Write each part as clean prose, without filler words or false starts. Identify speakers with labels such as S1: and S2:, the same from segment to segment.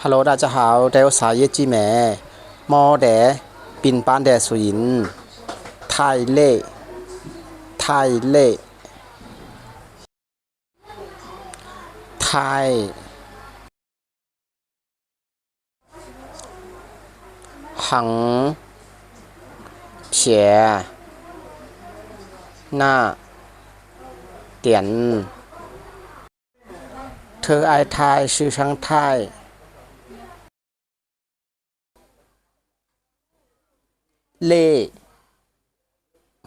S1: Hello， 大家好，这有茶叶鸡妹，毛的，平板的水银，太累，太累，太，行，撇，หน้า 点，เธอ爱太是常态เล่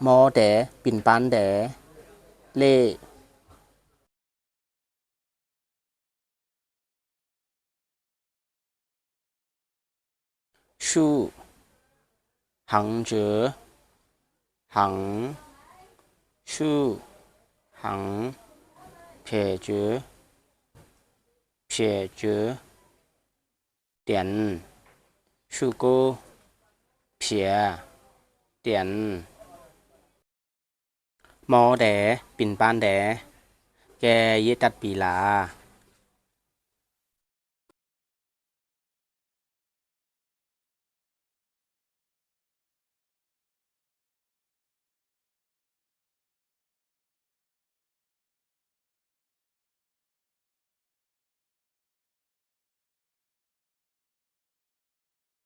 S1: หมอแดปิ่นปานแดเล่ชู่หังเจอหังชู่หังเ撇เจอเ撇เจอ点ชู่โกเพีย点หมอแดปิ่นปานแดแกเยตัดปีลา